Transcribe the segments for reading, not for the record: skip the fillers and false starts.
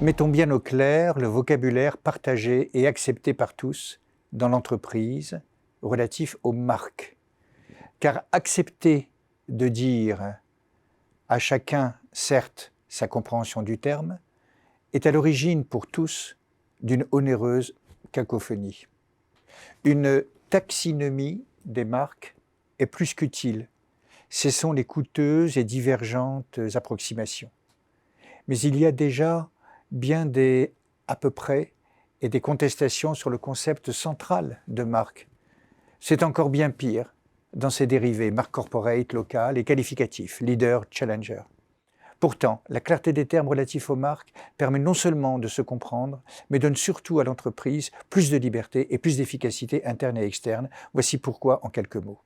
Mettons bien au clair le vocabulaire partagé et accepté par tous dans l'entreprise relatif aux marques. Car accepter de dire à chacun, certes, sa compréhension du terme, est à l'origine pour tous d'une onéreuse cacophonie. Une taxinomie des marques est plus qu'utile. Cessons les coûteuses et divergentes approximations. Mais il y a déjà bien des à peu près et des contestations sur le concept central de marque. C'est encore bien pire dans ses dérivés, marque corporate, locale et qualificatif, leader, challenger. Pourtant, la clarté des termes relatifs aux marques permet non seulement de se comprendre, mais donne surtout à l'entreprise plus de liberté et plus d'efficacité interne et externe. Voici pourquoi en quelques mots.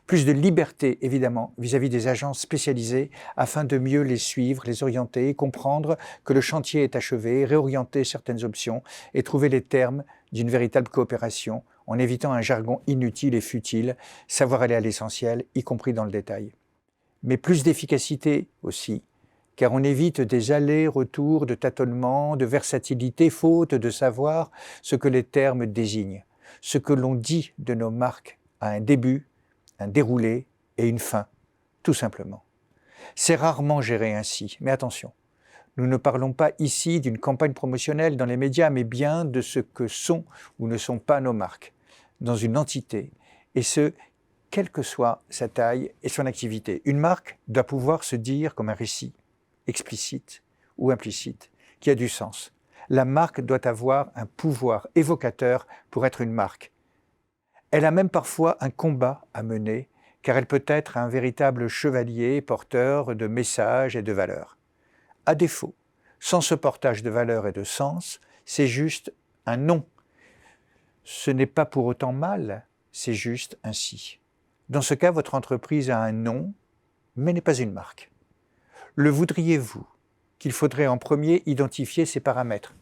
Plus de liberté, évidemment, vis-à-vis des agences spécialisées afin de mieux les suivre, les orienter, comprendre que le chantier est achevé, réorienter certaines options et trouver les termes d'une véritable coopération en évitant un jargon inutile et futile, savoir aller à l'essentiel, y compris dans le détail. Mais plus d'efficacité aussi, car on évite des allers-retours de tâtonnements, de versatilité, faute de savoir ce que les termes désignent. Ce que l'on dit de nos marques a un début, un déroulé et une fin, tout simplement. C'est rarement géré ainsi, mais attention, nous ne parlons pas ici d'une campagne promotionnelle dans les médias, mais bien de ce que sont ou ne sont pas nos marques dans une entité, et ce, quelle que soit sa taille et son activité. Une marque doit pouvoir se dire comme un récit, explicite ou implicite, qui a du sens. La marque doit avoir un pouvoir évocateur pour être une marque. Elle a même parfois un combat à mener, car elle peut être un véritable chevalier porteur de messages et de valeurs. À défaut, sans ce portage de valeurs et de sens, c'est juste un nom. Ce n'est pas pour autant mal, c'est juste ainsi. Dans ce cas, votre entreprise a un nom, mais n'est pas une marque. Le voudriez-vous qu'il faudrait en premier identifier ses paramètres?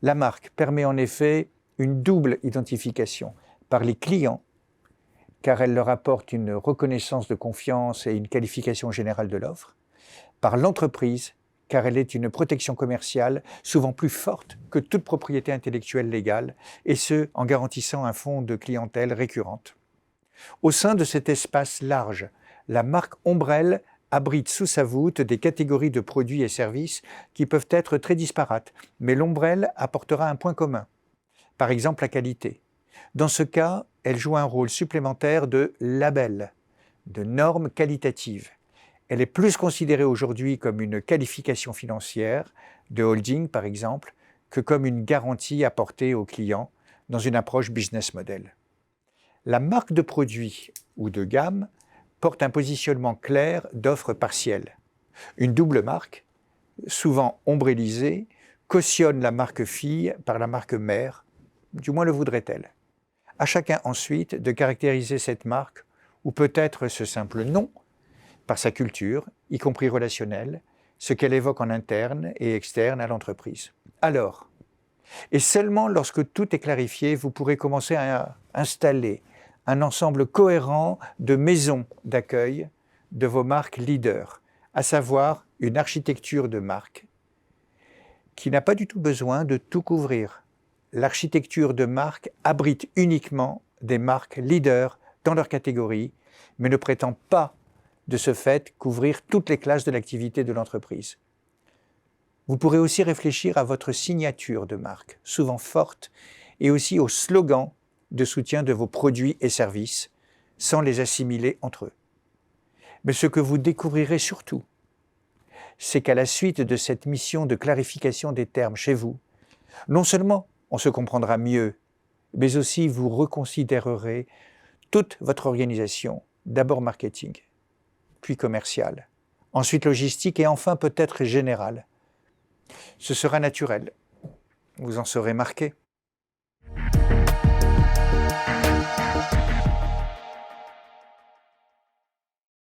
La marque permet en effet une double identification par les clients, car elle leur apporte une reconnaissance de confiance et une qualification générale de l'offre, par l'entreprise, car elle est une protection commerciale souvent plus forte que toute propriété intellectuelle légale, et ce, en garantissant un fonds de clientèle récurrente. Au sein de cet espace large, la marque Ombrelle abrite sous sa voûte des catégories de produits et services qui peuvent être très disparates, mais l'ombrelle apportera un point commun, par exemple la qualité. Dans ce cas, elle joue un rôle supplémentaire de label, de norme qualitative. Elle est plus considérée aujourd'hui comme une qualification financière, de holding par exemple, que comme une garantie apportée aux clients dans une approche business model. La marque de produit ou de gamme porte un positionnement clair d'offre partielle. Une double marque, souvent ombrellisée, cautionne la marque fille par la marque mère, du moins le voudrait-elle. À chacun ensuite de caractériser cette marque, ou peut-être ce simple nom, par sa culture, y compris relationnelle, ce qu'elle évoque en interne et externe à l'entreprise. Alors, et seulement lorsque tout est clarifié, vous pourrez commencer à installer un ensemble cohérent de maisons d'accueil de vos marques leaders, à savoir une architecture de marque qui n'a pas du tout besoin de tout couvrir. L'architecture de marque abrite uniquement des marques leaders dans leur catégorie, mais ne prétend pas de ce fait couvrir toutes les classes de l'activité de l'entreprise. Vous pourrez aussi réfléchir à votre signature de marque, souvent forte, et aussi au slogan de soutien de vos produits et services, sans les assimiler entre eux. Mais ce que vous découvrirez surtout, c'est qu'à la suite de cette mission de clarification des termes chez vous, non seulement on se comprendra mieux, mais aussi vous reconsidérerez toute votre organisation, d'abord marketing, puis commercial, ensuite logistique et enfin peut-être générale. Ce sera naturel, vous en serez marqué.